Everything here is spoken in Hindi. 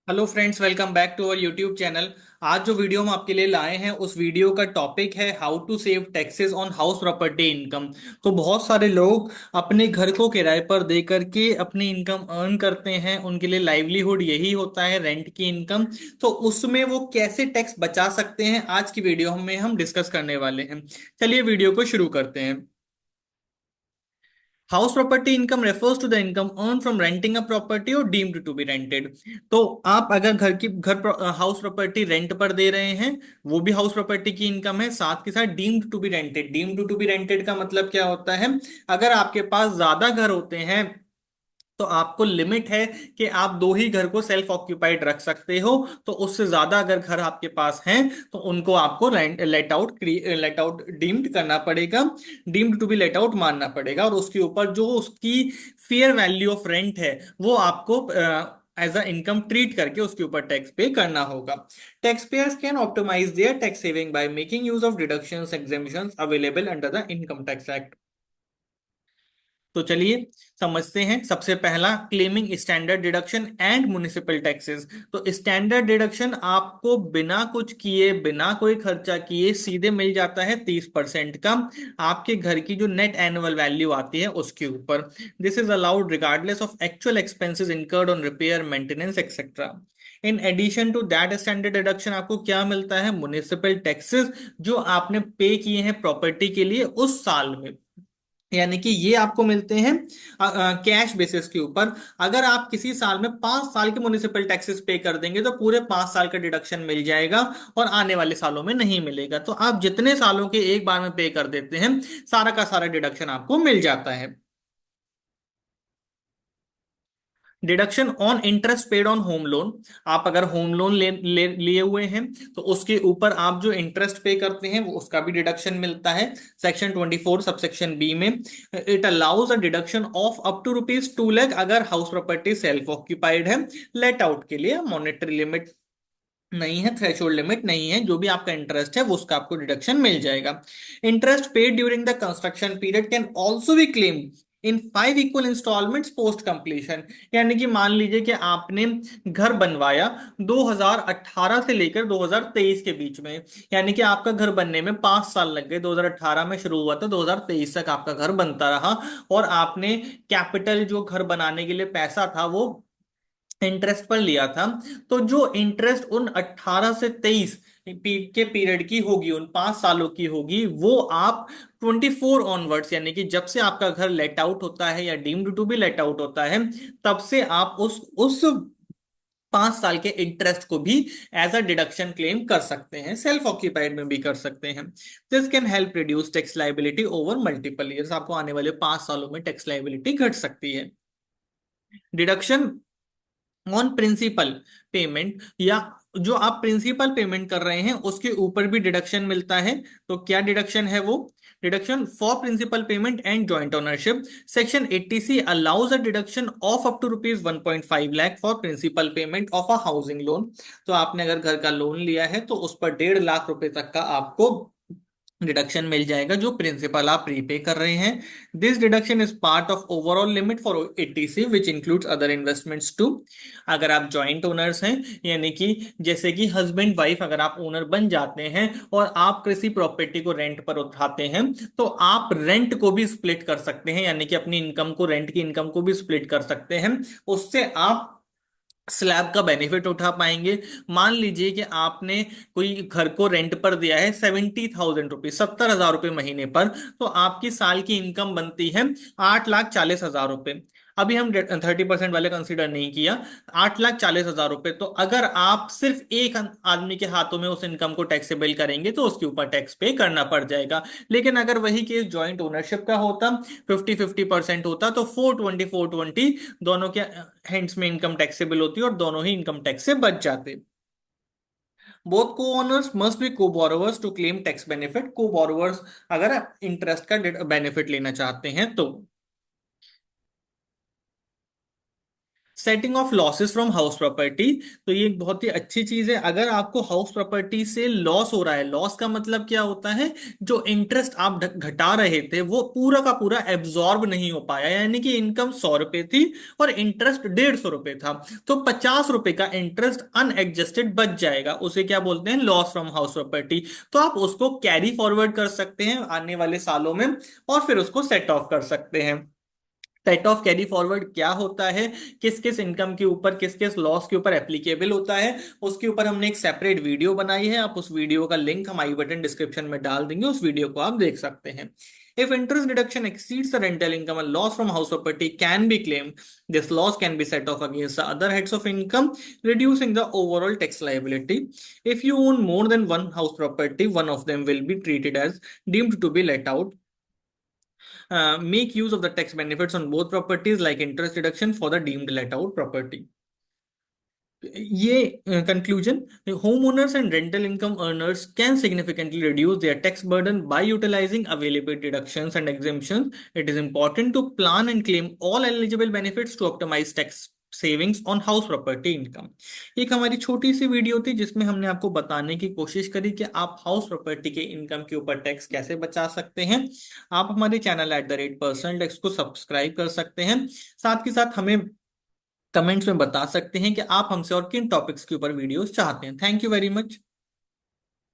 Hello friends, welcome back to our YouTube channel. आज जो वीडियो हम आपके लिए लाए हैं उस वीडियो का टॉपिक है how to save taxes on house property income. तो बहुत सारे लोग अपने घर को किराए पर दे करके अपनी इनकम अर्न करते हैं। उनके लिए लाइवलीहुड यही होता है, रेंट की इनकम। तो उसमें वो कैसे टैक्स बचा सकते हैं, आज की वीडियो में हम डिस्कस करने वाले हैं। चलिए वीडियो को शुरू करते हैं। House property income refers to the income earn from renting a property और डीम्ड टू बी रेंटेड। तो आप अगर घर हाउस प्रॉपर्टी रेंट पर दे रहे हैं, वो भी हाउस प्रॉपर्टी की इनकम है। साथ के साथ deemed to be rented, deemed to be rented का मतलब क्या होता है? अगर आपके पास ज्यादा घर होते हैं तो आपको लिमिट है कि आप दो ही घर को सेल्फ ऑक्यूपाइड रख सकते हो। तो उससे ज्यादा अगर घर आपके पास हैं तो उनको आपको रेंट लेट आउट डीम्ड करना पड़ेगा, deemed to be let out मानना पड़ेगा। और उसके ऊपर जो उसकी फेयर वैल्यू ऑफ रेंट है वो आपको एज अ इनकम ट्रीट करके उसके ऊपर टैक्स पे करना होगा। Tax payers can optimize their tax saving by making use of deductions exemptions available under the income tax act. तो चलिए समझते हैं। सबसे पहला, claiming standard deduction and municipal taxes. तो स्टैंडर्ड डिडक्शन आपको बिना कुछ किए, बिना कोई खर्चा किए सीधे मिल जाता है 30% का, आपके घर की जो नेट एनुअल वैल्यू आती है उसके ऊपर। This is allowed regardless of actual expenses incurred on repair, maintenance etcetera. In addition to that standard deduction आपको क्या मिलता है? म्युनिसिपल टैक्सेस जो आपने पे किए हैं प्रॉपर्टी के लिए उस साल में, यानी कि ये आपको मिलते हैं कैश बेसिस के ऊपर। अगर आप किसी साल में 5 साल के म्युनिसिपल टैक्सेस पे कर देंगे तो पूरे 5 साल का डिडक्शन मिल जाएगा और आने वाले सालों में नहीं मिलेगा। तो आप जितने सालों के एक बार में पे कर देते हैं, सारा का सारा डिडक्शन आपको मिल जाता है। Deduction on interest paid on home loan. आप अगर होम लोन लिए हुए हैं तो उसके ऊपर आप जो इंटरेस्ट पे करते हैं वो उसका भी डिडक्शन मिलता है। सेक्शन 24 सबसेक्शन बी में it allows a deduction of up to ₹2 lakh अगर हाउस प्रॉपर्टी सेल्फ ऑक्यूपाइड है। लेट आउट के लिए मॉनेटरी लिमिट नहीं है, थ्रेशोल्ड लिमिट नहीं है। जो भी आपका इंटरेस्ट है वो उसका आपको डिडक्शन मिल जाएगा। Interest paid during the construction period can also be claim in 5 equal installments post completion. यानी कि मान लीजिए कि आपने घर बनवाया 2018 से लेकर 2023 के बीच में, यानी कि आपका घर बनने में 5 साल लग गए। 2018 में शुरू हुआ था, 2023 तक आपका घर बनता रहा। और आपने कैपिटल जो घर बनाने के लिए पैसा था वो इंटरेस्ट पर लिया था। तो जो इंटरेस्ट उन 18 से 23 के पीरियड की होगी, उन 5 सालों की होगी, वो आप 24 ऑनवर्ड्स, यानी कि जब से आपका घर लेट आउट होता है या deemed to be let out होता है, तब से आप उस 5 साल के इंटरेस्ट को भी एज अ डिडक्शन क्लेम कर सकते हैं। सेल्फ ऑक्यूपाइड में भी कर सकते हैं। This can help reduce tax liability over multiple years. आपको आने वाले 5 सालों में टैक्स लाइबिलिटी घट सकती है। डिडक्शन ऑन प्रिंसिपल पेमेंट, या जो आप प्रिंसिपल पेमेंट कर रहे हैं उसके ऊपर भी डिडक्शन मिलता है। तो क्या डिडक्शन है वो? Deduction for principal payment and joint ownership. Section 80C allows a deduction of up to ₹1.5 lakh for principal payment of a housing loan. तो आपने अगर घर का लोन लिया है तो उस पर 1.5 लाख रुपए तक का आपको डिडक्शन मिल जाएगा जो प्रिंसिपल आप प्रीपे कर रहे हैं। This deduction is part of overall limit for 80C which includes other investments too. अगर आप जॉइंट ओनर्स हैं, यानी कि जैसे कि हस्बैंड वाइफ अगर आप ओनर बन जाते हैं और आप किसी प्रॉपर्टी को रेंट पर उठाते हैं, तो आप रेंट को भी स्प्लिट कर सकते हैं, यानी कि अपनी इनकम को, रेंट की इनकम को भी स्प्लिट कर सकते हैं। उससे आप स्लैब का बेनिफिट उठा पाएंगे। मान लीजिए कि आपने कोई घर को रेंट पर दिया है 70,000 रुपीज, 70,000 रुपये महीने पर। तो आपकी साल की इनकम बनती है 8,40,000 रुपये। अभी हम 30% वाले कंसीडर नहीं किया। 8,40,000 रुपये, तो अगर आप सिर्फ एक आदमी के हाथों में उस इनकम को टैक्सेबल करेंगे तो उसके ऊपर टैक्स पे करना पड़ जाएगा। लेकिन अगर वही केस ज्वाइंट ओनरशिप का होता, 50-50% होता, तो 420-420 दोनों के हैंड्स में इनकम टैक्सेबल होती और दोनों ही इनकम टैक्स से बच जाते। Both co owners must be co borrowers to claim tax benefit. Co borrowers अगर इंटरेस्ट का बेनिफिट लेना चाहते हैं तो। Setting off losses from house property. तो ये एक बहुत ही अच्छी चीज है। अगर आपको हाउस प्रॉपर्टी से लॉस हो रहा है, लॉस का मतलब क्या होता है, जो इंटरेस्ट आप घटा रहे थे वो पूरा का पूरा एब्जॉर्ब नहीं हो पाया, यानी कि इनकम 100 रुपए थी और इंटरेस्ट 150 रुपए था, तो 50 रुपए का इंटरेस्ट अनएडजस्टेड बच जाएगा, उसे क्या बोलते हैं, लॉस फ्रॉम हाउस प्रॉपर्टी। तो आप उसको कैरी फॉरवर्ड कर सकते हैं आने वाले सालों में और फिर उसको सेट ऑफ कर सकते हैं। सेट ऑफ कैरी फॉरवर्ड क्या होता है, किस किस इनकम के ऊपर, किस किस लॉस के ऊपर एप्लीकेबल होता है, उसके ऊपर हमने एक सेपरेट वीडियो बनाई है। आप उस वीडियो का लिंक हम आई बटन डिस्क्रिप्शन में डाल देंगे, उस वीडियो को आप देख सकते हैं। If interest deduction exceeds the rental income, a loss from house property can be claimed. This loss can be set off against the other heads of income, reducing the overall tax liability. If you own more than one house property, one of them will be treated as deemed to be let out. Make use of the tax benefits on both properties like interest deduction for the deemed let out property. ये conclusion, homeowners and rental income earners can significantly reduce their tax burden by utilizing available deductions and exemptions. It is important to plan and claim all eligible benefits to optimize tax savings on house property income. एक हमारी छोटी सी वीडियो थी जिसमें हमने आपको बताने की कोशिश करी कि आप हाउस प्रॉपर्टी के इनकम के ऊपर टैक्स कैसे बचा सकते हैं। आप हमारे चैनल @पर्सनल टैक्स को सब्सक्राइब कर सकते हैं, साथ के साथ हमें कमेंट्स में बता सकते हैं कि आप हमसे और किन टॉपिक्स के ऊपर वीडियोस चाहते हैं। Thank you very much.